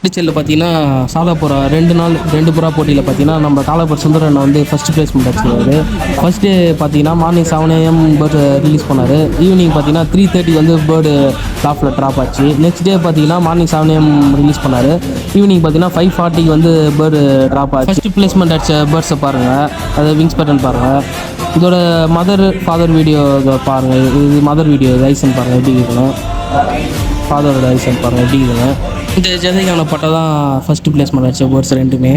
செல்லில் பார்த்தீங்கன்னா சாதா புறா 2 புறா போட்டியில் பார்த்தீங்கன்னா நம்ம காலப்பர் சுந்தரன் வந்து ஃபஸ்ட்டு ப்ளேஸ்மெண்ட் அடிச்சிருக்காரு. ஃபஸ்ட் டே பார்த்தீங்கன்னா மார்னிங் 7 AM பேர்டு ரிலீஸ் பண்ணார். ஈவினிங் பார்த்தீங்கன்னா 3:30 வந்து பேர்டு லாஃப்டில் ட்ராப் ஆச்சு. நெக்ஸ்ட் டே பார்த்தீங்கன்னா மார்னிங் 7 AM ரிலீஸ் பண்ணார். ஈவினிங் பார்த்தீங்கன்னா 5:40 வந்து பேர்டு ட்ராப் ஆச்சு. ஃபஸ்ட்டு ப்ளேஸ்மெண்ட் அடித்த பேர்ட்ஸை பாருங்கள், அது விங்ஸ் பேட்டர்ன் பாருங்கள். இதோட மதர் ஃபாதர் வீடியோ இதை பாருங்கள். இது மதர் வீடியோ ரைசன் பாருங்கள் எப்படி இருக்குன்னு. ஃபாதரோட ரைசன் பாருங்கள் எப்படி இருக்குன்னு. இந்த ஜெதைக்கான பட்டை தான் ஃபஸ்ட்டு ப்ளேஸ்மெண்ட் அடித்த பேர்ட்ஸ் ரெண்டுமே.